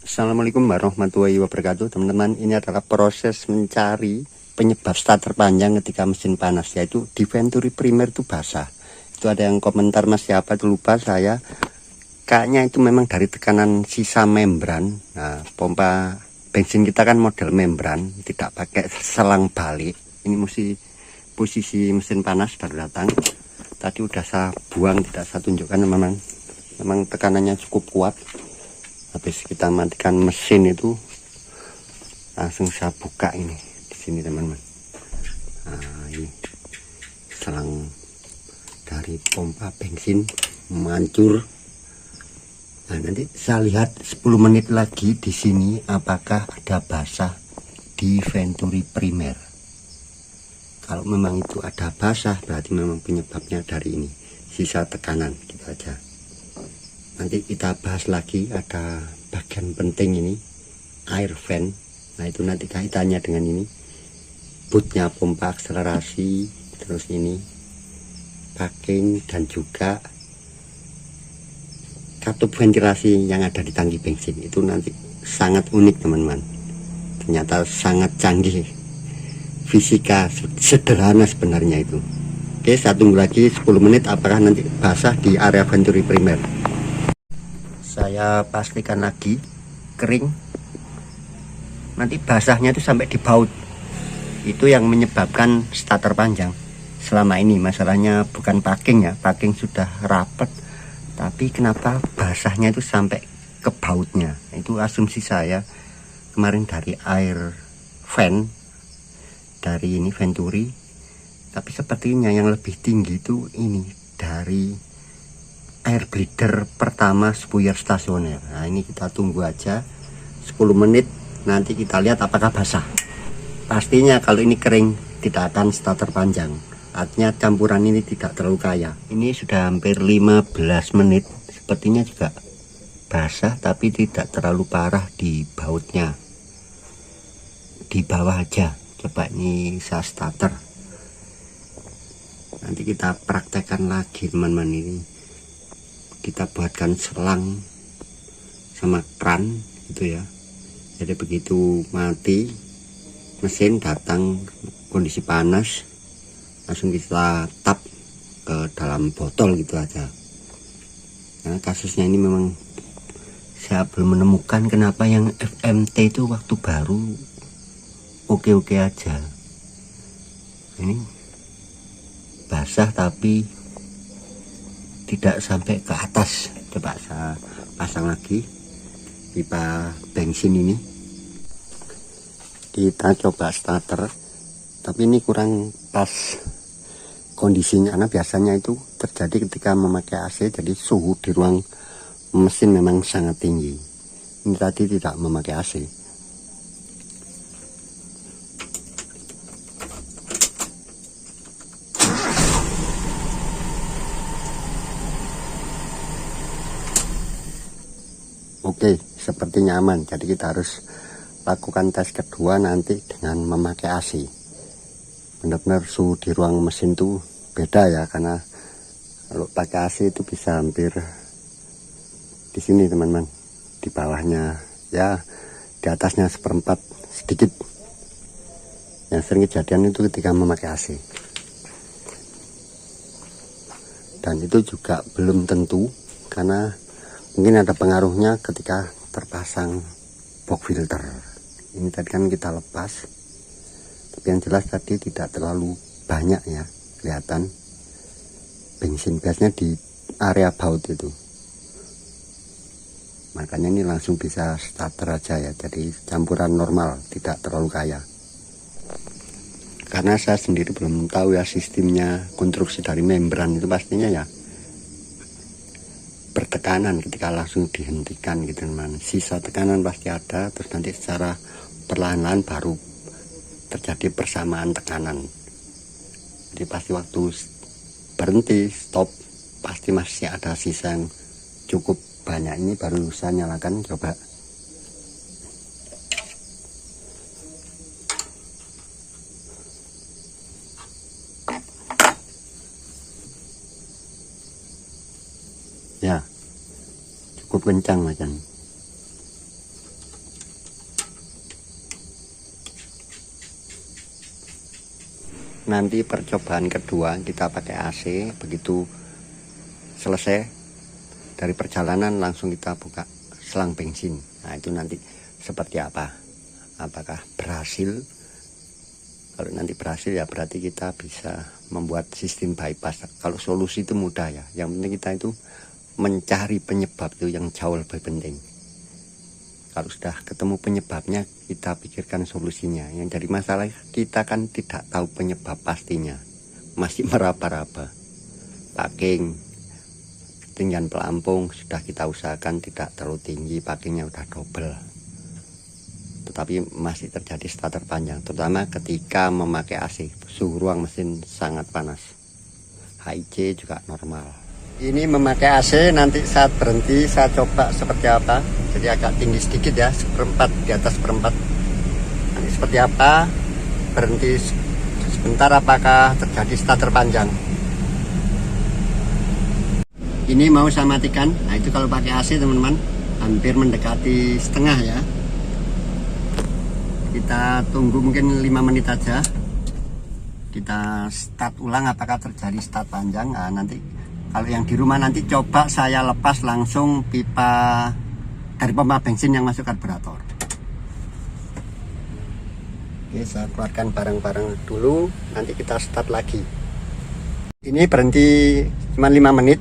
Assalamualaikum warahmatullahi wabarakatuh. Teman-teman, ini adalah proses mencari penyebab starter panjang ketika mesin panas, yaitu di Venturi primer itu basah. Itu ada yang komentar, mas siapa itu, lupa saya. Kayaknya itu memang dari tekanan sisa membran. Nah, pompa bensin kita kan model membran, tidak pakai selang balik. Ini mesti posisi mesin panas baru datang. Tadi udah saya buang, tidak saya tunjukkan, memang tekanannya cukup kuat. Habis kita matikan mesin itu langsung saya buka ini di sini, teman-teman. Nah, ini selang dari pompa bensin mancur. Nah, nanti saya lihat 10 menit lagi di sini apakah ada basah di Venturi primer. Kalau memang itu ada basah, berarti memang penyebabnya dari ini, sisa tekanan, gitu aja. Nanti kita bahas lagi, ada bagian penting ini, air fan. Nah, itu nanti kaitannya dengan ini, bootnya pompa akselerasi, terus ini packing, dan juga katup ventilasi yang ada di tangki bensin. Itu nanti sangat unik, teman-teman. Ternyata sangat canggih, fisika sederhana sebenarnya itu. Oke, saya tunggu lagi 10 menit apakah nanti basah di area Venturi primer. Saya pastikan lagi kering, nanti basahnya itu sampai di baut. Itu yang menyebabkan starter panjang. Selama ini masalahnya bukan packing ya, packing sudah rapet, tapi kenapa basahnya itu sampai ke bautnya. Itu asumsi saya kemarin dari air fan dari ini Venturi, tapi sepertinya yang lebih tinggi itu ini dari air bleeder pertama spuyer stasioner. Nah, ini kita tunggu aja 10 menit, nanti kita lihat apakah basah. Pastinya kalau ini kering tidak akan starter panjang, artinya campuran ini tidak terlalu kaya. Ini sudah hampir 15 menit, sepertinya juga basah tapi tidak terlalu parah di bautnya, di bawah aja. Coba ini saya starter, nanti kita praktekkan lagi, teman-teman. Ini kita buatkan selang sama kran gitu ya, jadi begitu mati mesin datang kondisi panas, langsung kita tap ke dalam botol gitu aja. Nah, kasusnya ini memang saya belum menemukan kenapa yang FMT itu waktu baru oke-oke aja. Ini basah tapi tidak sampai ke atas. Coba saya pasang lagi pipa bensin ini, kita coba starter, tapi ini kurang pas kondisinya karena biasanya itu terjadi ketika memakai AC, jadi suhu di ruang mesin memang sangat tinggi. Ini tadi tidak memakai AC. Oke, sepertinya aman. Jadi kita harus lakukan tes kedua nanti dengan memakai AC. Benar-benar suhu di ruang mesin itu beda ya, karena kalau pakai AC itu bisa hampir di sini, teman-teman, di bawahnya ya, di atasnya seperempat sedikit. Yang sering kejadian itu ketika memakai AC. Dan itu juga belum tentu, karena mungkin ada pengaruhnya ketika terpasang box filter. Ini tadi kan kita lepas, tapi yang jelas tadi tidak terlalu banyak ya kelihatan bensin, biasanya di area baut itu. Makanya ini langsung bisa starter aja ya, jadi campuran normal, tidak terlalu kaya. Karena saya sendiri belum tahu ya sistemnya konstruksi dari membran itu, pastinya ya bertekanan ketika langsung dihentikan gitu, teman. Sisa tekanan pasti ada, terus nanti secara perlahan-lahan baru terjadi persamaan tekanan. Jadi pasti waktu berhenti stop pasti masih ada sisa yang cukup banyak. Ini baru saya nyalakan, coba. Ya, cukup kencang macam. nanti percobaan kedua kita pakai AC. Begitu selesai dari perjalanan langsung kita buka selang bensin. Nah itu nanti seperti apa, apakah berhasil. Kalau nanti berhasil ya berarti kita bisa membuat sistem bypass. Kalau solusi itu mudah ya, yang penting kita itu mencari penyebab, itu yang jauh lebih penting. Kalau sudah ketemu penyebabnya, kita pikirkan solusinya. Yang jadi masalah kita kan tidak tahu penyebab pastinya, masih meraba-raba. Packing, ketinggian pelampung sudah kita usahakan tidak terlalu tinggi, packingnya udah double. Tetapi masih terjadi starter panjang, terutama ketika memakai AC. Suhu ruang mesin sangat panas. HIC juga normal. Ini memakai AC, nanti saat berhenti saya coba seperti apa. Jadi agak tinggi sedikit ya, seperempat, di atas seperempat. Nanti seperti apa, berhenti sebentar apakah terjadi starter panjang. Ini mau saya matikan. Nah itu kalau pakai AC teman-teman, hampir mendekati setengah ya. Kita tunggu mungkin 5 menit aja. Kita start ulang apakah terjadi start panjang. Nah, nanti kalau yang di rumah nanti coba saya lepas langsung pipa dari pompa bensin yang masuk karburator. Oke, saya keluarkan barang-barang dulu, nanti kita start lagi. Ini berhenti cuma 5 menit.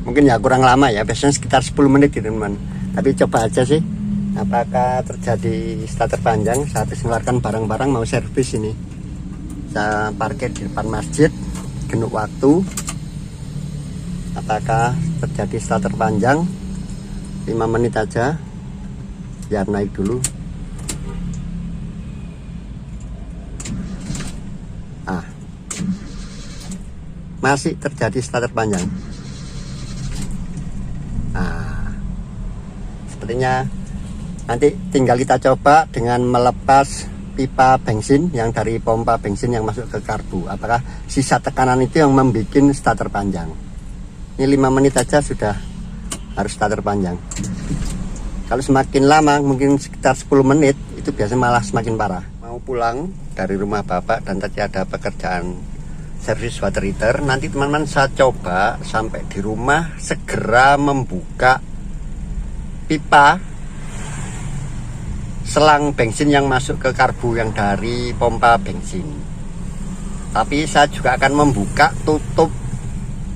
Mungkin ya kurang lama ya, biasanya sekitar 10 menit gitu teman. Tapi coba aja sih apakah terjadi starter panjang. Saya habis mengeluarkan barang-barang mau servis ini. Saya parkir di depan masjid, genuk waktu. Apakah terjadi starter panjang? 5 menit aja, biar naik dulu. Masih terjadi starter panjang. Sepertinya nanti tinggal kita coba dengan melepas pipa bensin yang dari pompa bensin yang masuk ke karbu. Apakah sisa tekanan itu yang membuat starter panjang. Ini 5 menit aja sudah harus starter panjang. Kalau semakin lama, mungkin sekitar 10 menit, itu biasanya malah semakin parah. Mau pulang dari rumah bapak dan tadi ada pekerjaan servis water heater. Nanti teman-teman saya coba sampai di rumah segera membuka pipa selang bensin yang masuk ke karbu yang dari pompa bensin. Tapi saya juga akan membuka tutup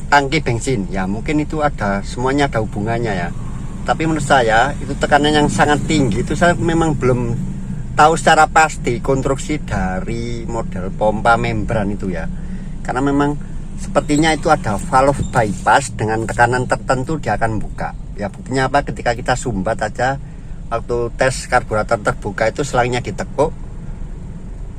tangki bensin. Ya mungkin itu ada, semuanya ada hubungannya ya. Tapi menurut saya itu tekanan yang sangat tinggi. Itu saya memang belum tahu secara pasti konstruksi dari model pompa membran itu ya. Karena memang sepertinya itu ada valve bypass dengan tekanan tertentu dia akan buka. Ya buktinya apa, ketika kita sumbat aja waktu tes karburator terbuka itu selangnya ditekuk,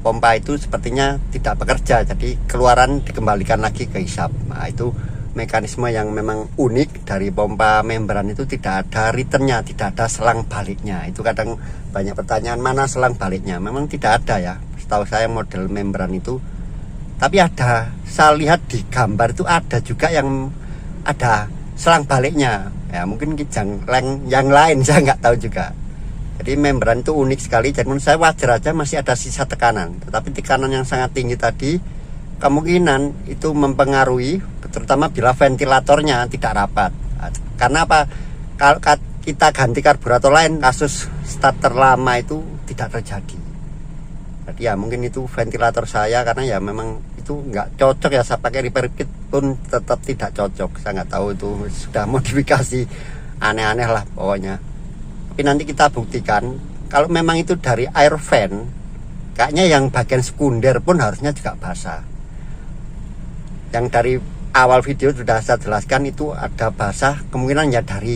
pompa itu sepertinya tidak bekerja, jadi keluaran dikembalikan lagi ke hisap. Nah itu mekanisme yang memang unik dari pompa membran, itu tidak ada returnnya, tidak ada selang baliknya. Itu kadang banyak pertanyaan, mana selang baliknya? Memang tidak ada ya, setahu saya model membran itu. Tapi ada, saya lihat di gambar itu ada juga yang ada selang baliknya. Ya mungkin yang lain saya nggak tahu juga. Jadi membran itu unik sekali. Jadi menurut saya wajar aja masih ada sisa tekanan. Tetapi tekanan yang sangat tinggi tadi kemungkinan itu mempengaruhi, terutama bila ventilatornya tidak rapat. Karena apa? Kalau kita ganti karburator lain, kasus starter lama itu tidak terjadi. Jadi ya mungkin itu ventilator saya, karena ya memang itu nggak cocok ya, saya pakai repair kit pun tetap tidak cocok. Saya nggak tahu itu sudah modifikasi aneh-aneh lah pokoknya. Tapi nanti kita buktikan kalau memang itu dari air fan, kayaknya yang bagian sekunder pun harusnya juga basah. Yang dari awal video sudah saya jelaskan itu ada basah, kemungkinan ya dari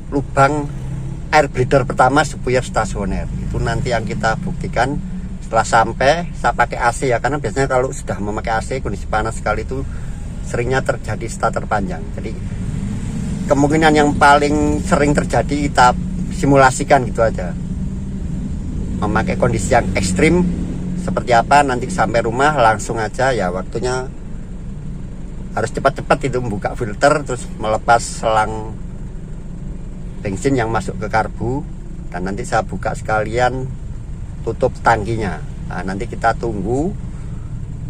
lubang air bleeder pertama spuyer stasioner. Itu nanti yang kita buktikan setelah sampai. Saya pakai AC ya, karena biasanya kalau sudah memakai AC kondisi panas sekali itu seringnya terjadi starter panjang. Jadi kemungkinan yang paling sering terjadi kita simulasikan gitu aja, memakai kondisi yang ekstrim seperti apa. Nanti sampai rumah langsung aja ya, waktunya harus cepat-cepat itu membuka filter, terus melepas selang bensin yang masuk ke karbu, dan nanti saya buka sekalian tutup tangkinya. Nah, nanti kita tunggu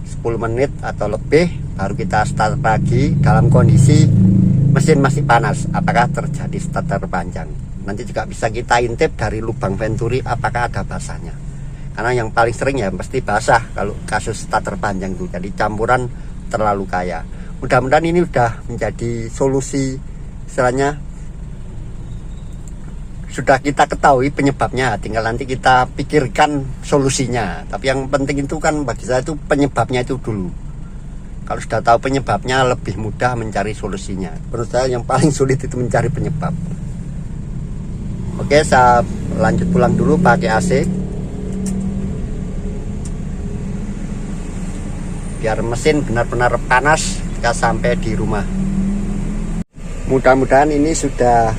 10 menit atau lebih baru kita start lagi dalam kondisi mesin masih panas, apakah terjadi starter panjang. Nanti juga bisa kita intip dari lubang venturi apakah ada basahnya, karena yang paling sering ya pasti basah kalau kasus starter panjang itu, jadi campuran terlalu kaya. Mudah-mudahan ini udah menjadi solusi, istilahnya sudah kita ketahui penyebabnya, tinggal nanti kita pikirkan solusinya. Tapi yang penting itu kan bagi saya itu penyebabnya itu dulu. Kalau sudah tahu penyebabnya lebih mudah mencari solusinya. Menurut saya yang paling sulit itu mencari penyebab. Oke, saya lanjut pulang dulu pakai AC biar mesin benar-benar panas ketika sampai di rumah. Mudah-mudahan ini sudah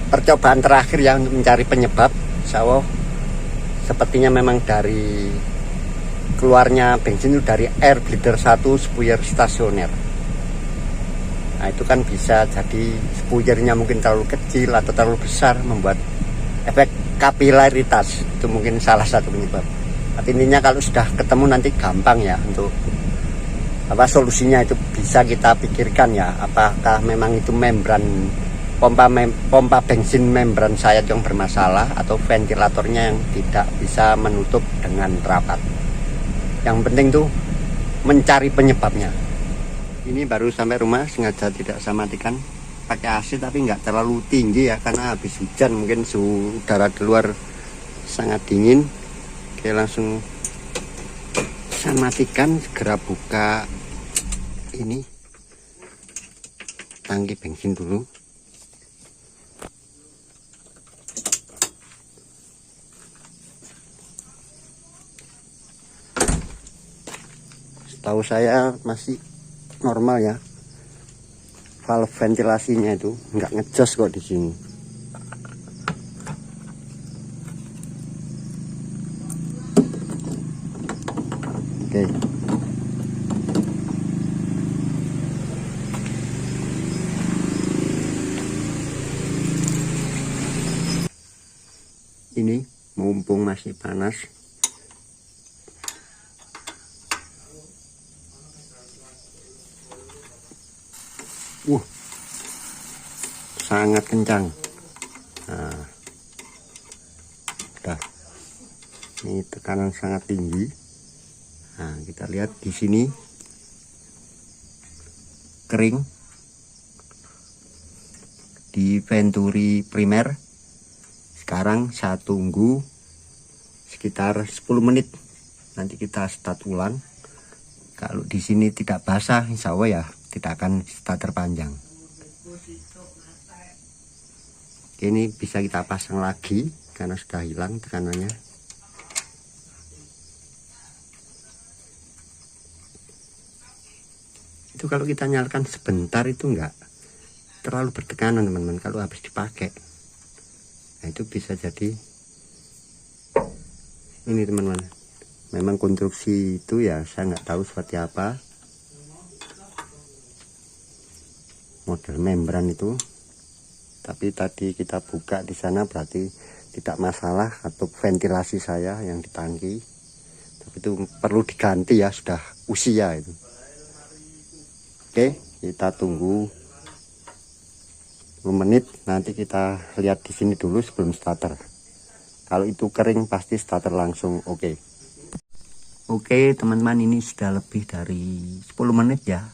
percobaan terakhir ya untuk mencari penyebab. Insyaallah sepertinya memang dari keluarnya bensin itu dari air bleeder 1 spuyer stasioner. Nah itu kan bisa jadi spuyernya mungkin terlalu kecil atau terlalu besar, membuat efek kapilaritas. Itu mungkin salah satu penyebab. Tapi intinya kalau sudah ketemu nanti gampang ya untuk solusinya itu bisa kita pikirkan ya. Apakah memang itu membran pompa bensin membran saya yang bermasalah, atau ventilatornya yang tidak bisa menutup dengan rapat. Yang penting tuh mencari penyebabnya. Ini baru sampai rumah, sengaja tidak saya matikan, pakai AC tapi nggak terlalu tinggi ya, karena habis hujan mungkin suhu udara di luar sangat dingin. Oke, langsung saya matikan, segera buka ini tangki bensin dulu. Setahu saya masih normal ya, valve ventilasinya itu nggak ngejos kok di sini. Oke. Ini mumpung masih panas, sangat kencang. Nah, udah, ini tekanan sangat tinggi. Nah, kita lihat di sini kering di venturi primer. Sekarang saya tunggu sekitar 10 menit, nanti kita start ulang. Kalau di sini tidak basah, insya Allah ya tidak akan starter panjang. Ini bisa kita pasang lagi karena sudah hilang tekanannya. Itu kalau kita nyalakan sebentar itu enggak terlalu bertekanan teman-teman, kalau habis dipakai. Nah itu bisa jadi ini teman-teman. Memang konstruksi itu ya saya nggak tahu seperti apa model membran itu. Tapi tadi kita buka di sana berarti tidak masalah, atau ventilasi saya yang di tangki. Tapi itu perlu diganti ya, sudah usia itu. Oke, kita tunggu 10 menit, nanti kita lihat di sini dulu sebelum starter. Kalau itu kering pasti starter langsung oke. Oke teman-teman, ini sudah lebih dari 10 menit ya.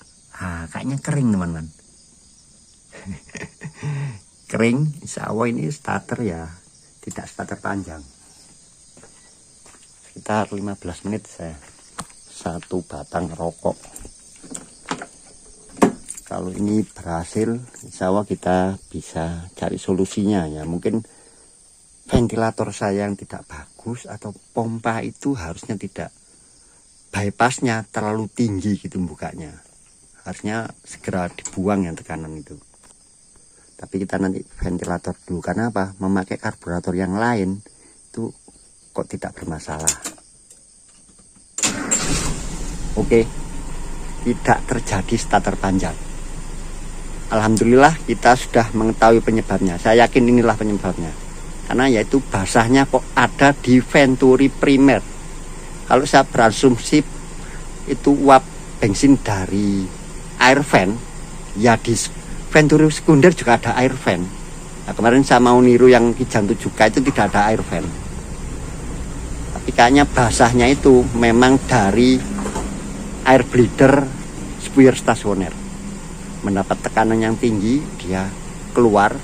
Kayaknya kering teman-teman. Kering, insya Allah ini starter ya, tidak starter panjang. Sekitar 15 menit saya satu batang rokok. Kalau ini berhasil, insya Allah kita bisa cari solusinya ya. Mungkin ventilator saya yang tidak bagus, atau pompa itu harusnya tidak, bypassnya terlalu tinggi gitu bukanya. Harusnya segera dibuang yang tekanan itu. Tapi kita nanti ventilator dulu, karena apa? Memakai karburator yang lain itu kok tidak bermasalah. Oke, tidak terjadi starter panjang. Alhamdulillah kita sudah mengetahui penyebabnya. Saya yakin inilah penyebabnya, karena yaitu basahnya kok ada di venturi primer. Kalau saya berasumsi itu uap bensin dari air fan, ya di Venturi sekunder juga ada air fan. Nah, kemarin saya mau niru yang Kijang 7K itu tidak ada air fan. Tapi kayaknya basahnya itu memang dari air bleeder spuyer stasioner. Mendapat tekanan yang tinggi, dia keluar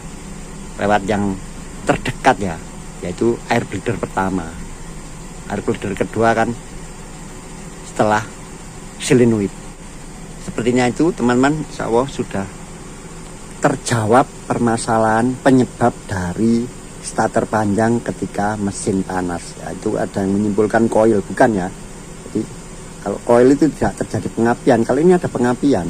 lewat yang terdekat ya, yaitu air bleeder pertama. Air bleeder kedua kan setelah solenoid. Sepertinya itu teman-teman, insya Allah sudah terjawab permasalahan penyebab dari starter panjang ketika mesin panas. Ya, itu ada yang menyimpulkan koil, bukan ya. Jadi kalau koil itu tidak terjadi pengapian, kalau ini ada pengapian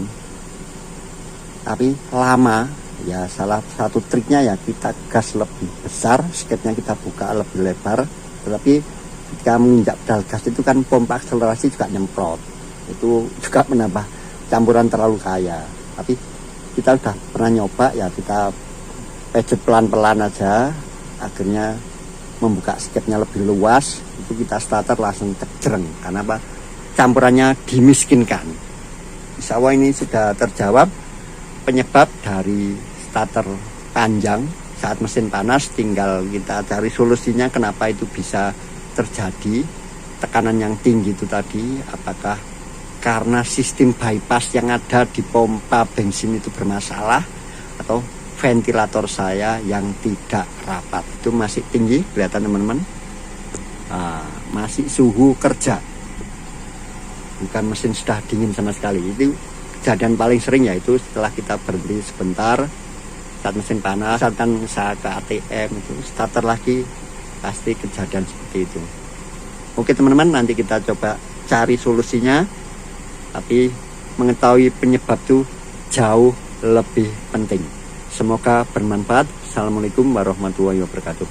tapi lama. Ya salah satu triknya ya kita gas lebih besar, sketnya kita buka lebih lebar, tetapi ketika menginjak pedal gas itu kan pompa akselerasi juga nyemprot, itu juga menambah campuran terlalu kaya. Tapi kita udah pernah nyoba ya, kita pejet pelan-pelan aja, akhirnya membuka sketnya lebih luas, itu kita starter langsung cejreng. Karena apa? Campurannya dimiskinkan. Insya Allah ini sudah terjawab penyebab dari starter panjang saat mesin panas. Tinggal kita cari solusinya kenapa itu bisa terjadi tekanan yang tinggi itu tadi. Apakah karena sistem bypass yang ada di pompa bensin itu bermasalah, atau ventilator saya yang tidak rapat. Itu masih tinggi, kelihatan teman-teman. Masih suhu kerja, bukan mesin sudah dingin sama sekali. Itu kejadian paling sering, yaitu setelah kita berhenti sebentar saat mesin panas, saat kan saya ke ATM itu starter lagi, pasti kejadian seperti itu. Oke teman-teman, nanti kita coba cari solusinya, tapi mengetahui penyebab itu jauh lebih penting. Semoga bermanfaat. Assalamualaikum warahmatullahi wabarakatuh.